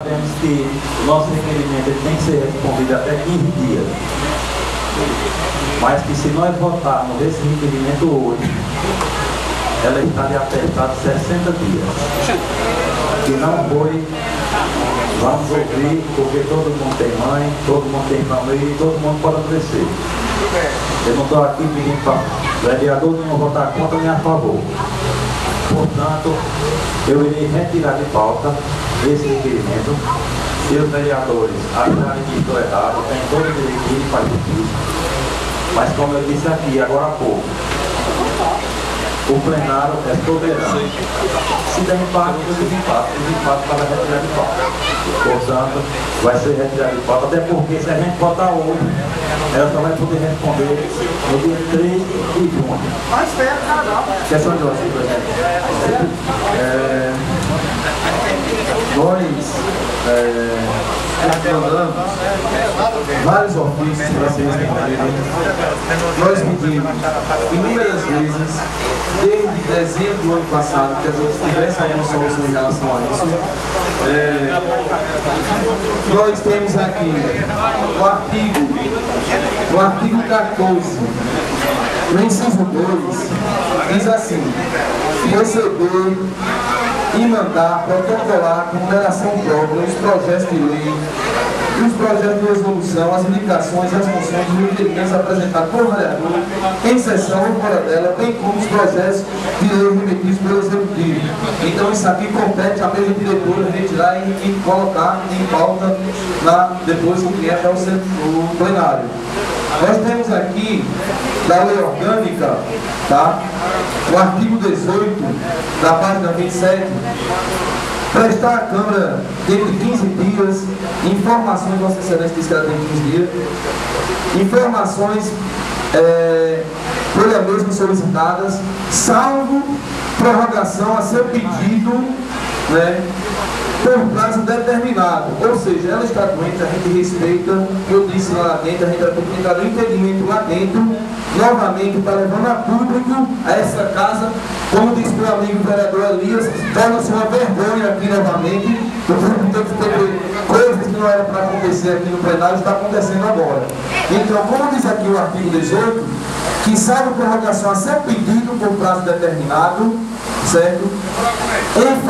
Sabemos que o nosso requerimento tem que ser respondido até 15 dias. Mas que se nós votarmos esse requerimento hoje, ela está de atestado 60 dias. Se não foi, vamos ouvir, porque todo mundo tem mãe, todo mundo tem família e todo mundo pode crescer. Eu não estou aqui pedindo para o vereador não votar contra nem a favor. Portanto, eu irei retirar de pauta esse requerimento. Se os vereadores acharem que estou errado, tem todo o direito de ir para a justiça. Mas como eu disse aqui agora há pouco, o plenário é soberano. Se der empate, eu desempate. Os empates para retirar de pauta. Portanto, vai ser retirado de pauta, até porque se a gente votar hoje, ela só vai poder responder no dia 3 de junho. Questão de hoje, presidente. Nós mandamos vários ofícios para vocês responderem. Nós pedimos inúmeras vezes, desde dezembro do ano passado, que a gente tivesse alguma solução em relação a isso. Nós temos aqui o artigo 14, no inciso 2, diz assim: receber e mandar protocolar com numeração própria os projetos de lei, os projetos de resolução, as indicações, as moções e os requerimentos apresentados por vereador em sessão ou fora dela, bem como os projetos de lei remetidos pelo Executivo. Então isso aqui compete à mesa diretora retirar e colocar em pauta depois que vier para o plenário. Nós temos aqui, da lei orgânica, tá? O artigo 18, da página 27, prestar à Câmara, dentro de 15 dias, informações, Vossa Excelência diz que ela tem 15 dias, informações pela mesma solicitadas, salvo prorrogação a seu pedido, né, por prazo determinado. Ou seja, ela está doente, a gente respeita, eu disse lá dentro, a gente vai ter que entrar no entendimento lá dentro, novamente está levando a público a essa casa, como disse meu amigo vereador Elias, torna-se uma vergonha aqui novamente, o público tem que ter coisas que não eram para acontecer aqui no plenário, está acontecendo agora. Então, como diz aqui o artigo 18, que salvo prorrogação a seu pedido por prazo determinado, certo? Em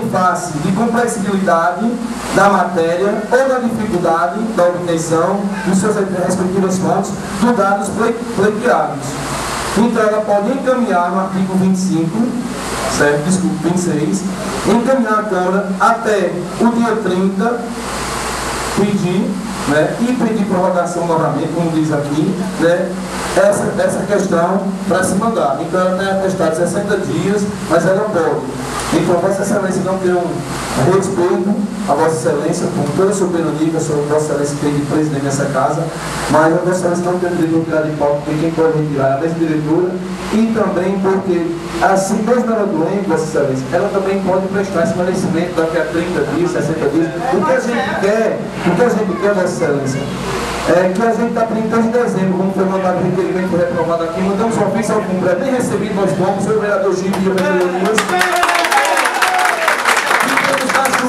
face de complexibilidade da matéria ou da dificuldade da obtenção dos seus respectivos fontes dos dados pleiteados. Então ela pode encaminhar no artigo 25, certo? Desculpe, 26, encaminhar a Câmara até o dia 30, pedir, né, e pedir prorrogação novamente, como diz aqui, né, essa questão para se mandar. Então ela tem atestado 60 dias, mas ela pode. Então Vossa Excelência não tem um respeito a Vossa Excelência, com toda a soberania que a Vossa Excelência tem de presidente dessa casa, mas a Vossa Excelência não tem o direito de retirar de pauta, porque quem pode retirar é a mesma diretora, e também porque, assim, mesmo ela doente, Vossa Excelência, ela também pode prestar esclarecimento daqui a 30 dias, 60 dias. O que a gente quer, Vossa Excelência, é que a gente está 30 de dezembro, como foi mandado o requerimento, foi reprovado aqui, mandamos um ofício ao Cumbre, nem recebido nós fomos, o vereador Gil e o vereador Elias.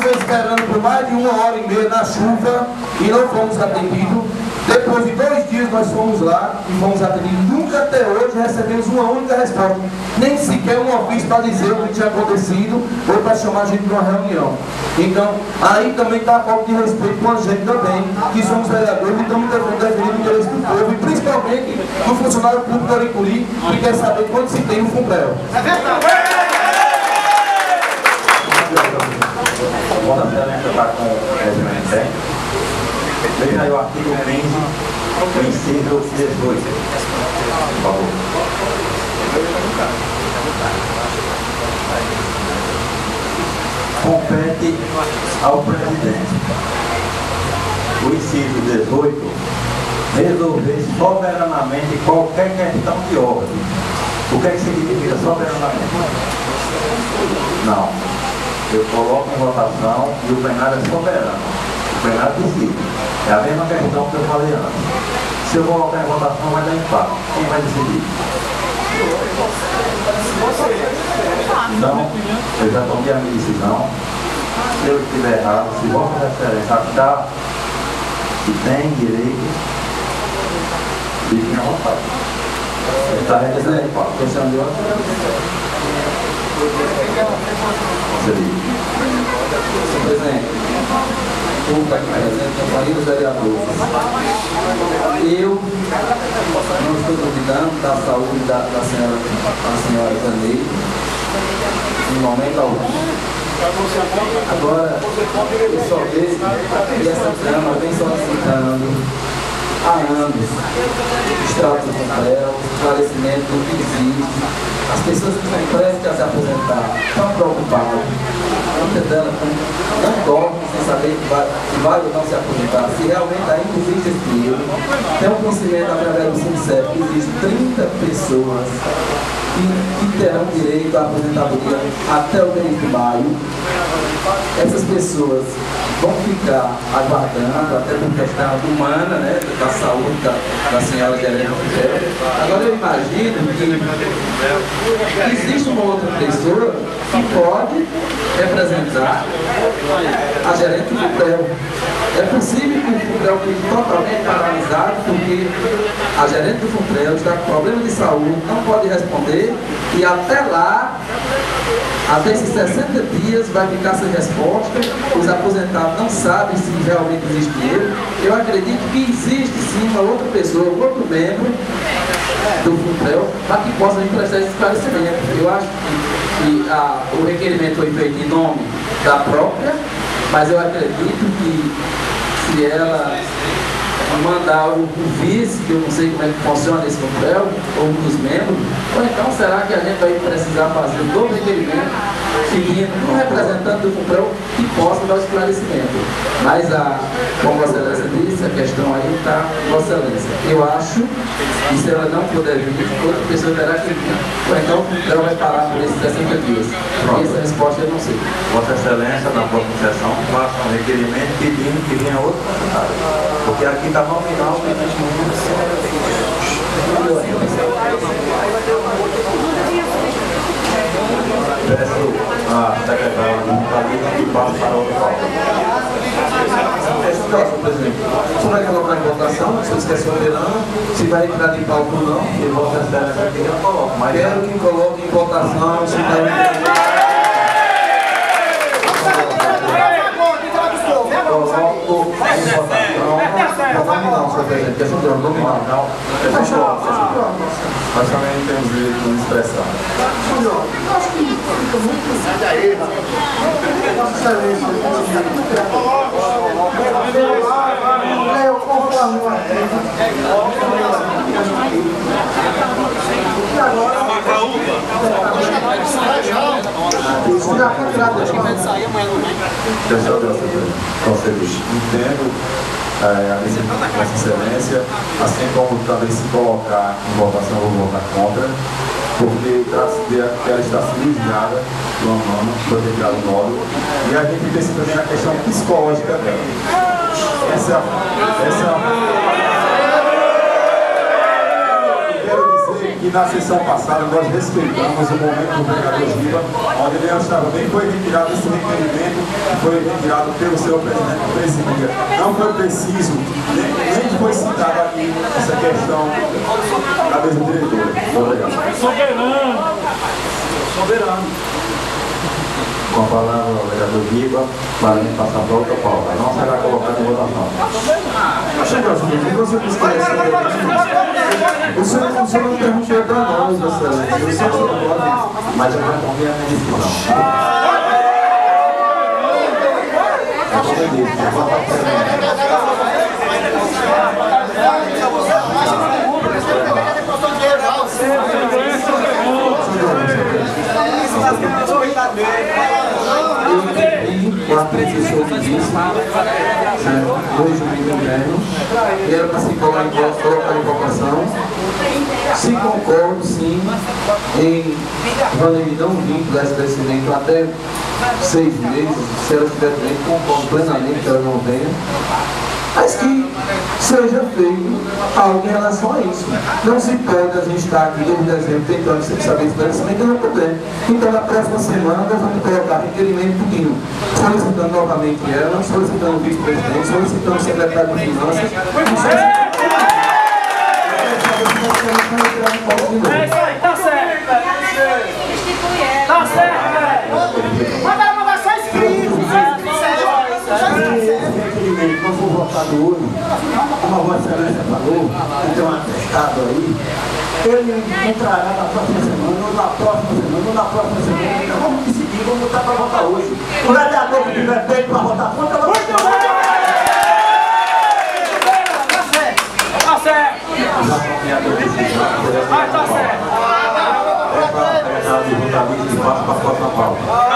Esperando por mais de 1h30 na chuva e não fomos atendidos. Depois de 2 dias nós fomos lá e fomos atendidos. Nunca até hoje recebemos uma única resposta, nem sequer um ofício para dizer o que tinha acontecido ou para chamar a gente para uma reunião. Então, aí também está a falta de respeito com a gente também, que somos vereadores e estamos defendendo o interesse do povo, e principalmente do funcionário público do Aricuri, que quer saber quanto se tem no Funprel. Vossa Excelência está com o regimento técnico. Veja aí o artigo 15, o inciso 18. Por favor. Compete ao presidente, o inciso 18, resolver soberanamente qualquer questão de ordem. O que é que significa soberanamente? Não. Eu coloco em votação e o plenário é soberano. O plenário decide. É a mesma questão que eu falei antes. Se eu colocar em votação, vai dar empate. Quem vai decidir? Então, eu já tomei a minha decisão. se eu estiver errado, se Vossa Excelência achar que tem direito, fiquem à vontade. Está realizando a questão de ordem. Senhor presidente, público aqui presente, companhia dos vereadores. Eu não estou duvidando da saúde da senhora Zaneide, em momento algum. Agora, eu só vejo que essa Câmara vem solicitando há anos extrato do Funprel, esclarecimento do que existe. As pessoas que estão prestes a se aposentar estão preocupadas. Muitas delas não dormem sem saber se vai ou não se aposentar, se realmente ainda existe esse dinheiro. Tem um conhecimento através do Sincep que existem 30 pessoas que terão direito à aposentadoria até o mês de maio. Essas pessoas vão ficar aguardando, até por questão humana, né, da saúde da senhora gerente. Agora eu imagino que existe uma outra pessoa que pode representar a gerente do Funprel. É possível que o Funprel fique totalmente paralisado porque a gerente do Funprel está com problema de saúde, não pode responder e até lá, até esses 60 dias vai ficar sem resposta, os aposentados não sabem se realmente existe dinheiro. Eu acredito que existe sim uma outra pessoa, um outro membro do Funprel para que possa me prestar esse esclarecimento. Eu acho que o requerimento foi feito em nome da própria, mas eu acredito que se ela mandar o vice, que eu não sei como é que funciona esse Funprel, ou um dos membros, ou então será que a gente vai precisar fazer um novo requerimento seguindo um representante do Funprel que possa dar o esclarecimento. Mas, como Vossa Excelência disse, a questão aí está com Vossa Excelência. Eu acho que se ela não puder vir, outra pessoa terá que vir. Ou então o Funprel vai parar por esses 60 dias. Essa resposta eu não sei. Vossa Excelência, na próxima sessão, faça um requerimento pedindo que venha outro funcionário. Porque aqui está nominal que existe muito. Peço a secretária que passe para outra pauta. Presidente, você vai colocar em votação, se vocês querem soberano, se vai entrar em pauta ou não. E Vossa Excelência aqui eu coloco. Mas quero que coloque em votação, se vai entrar em coloco em votação. Nominal, senhor presidente, questão de ordem nominal. Nós também temos direito de nos expressar. Senhor, eu acho que fica muito. Sai daí, Vossa Excelência. Eu conforme o artigo. E agora. Isso já foi trabalho. Pessoal, conselheiros, entendo a Vossa Excelência, assim como também se colocar em votação, eu vou votar contra, porque ela está cirurgiada do humano, foi retirado o nódulo, e a gente pensa também na questão psicológica dela. E na sessão passada nós respeitamos o momento do vereador Giba, onde ele estava bem, foi retirado esse requerimento, foi retirado pelo seu presidente do presidia. Não foi preciso, nem foi citada aqui essa questão da mesa diretora. Obrigado. Soberano. Com a palavra o vereador Giba, para mim passar para outra pauta. Não será colocado em votação. O senhor não perguntou para nós, Vossa Excelência. Mas eu respondi a minha decisão. Eu entendi o atriz que o senhor disse, hoje no inverno, que era para se colocar em votação. Se concordo, sim, em Vaneide não vir para esse crescimento até 6 meses, se ela estiver doente, concordo plenamente que ela não venha. mas que seja feito algo em relação a isso. Não se pode a gente estar aqui desde dezembro tentando saber esclarecimento e não poder. Então, na próxima semana, nós vamos colocar requerimento pedindo, solicitando novamente ela, solicitando o vice-presidente, solicitando o secretário de Finanças. É isso aí, tá certo. Tá certo, velho. Manda só escrito. Se esse requerimento não for votado hoje, como a Vossa Excelência falou, tem um atestado aí, ele entrará na próxima semana, ou na próxima semana, ou na próxima semana. Então vamos decidir, vamos botar para votar hoje. O vereador que tiver peito para votar contra, vai votar. Tá certo. Mas tá certo. É para a de votar para a próxima pauta.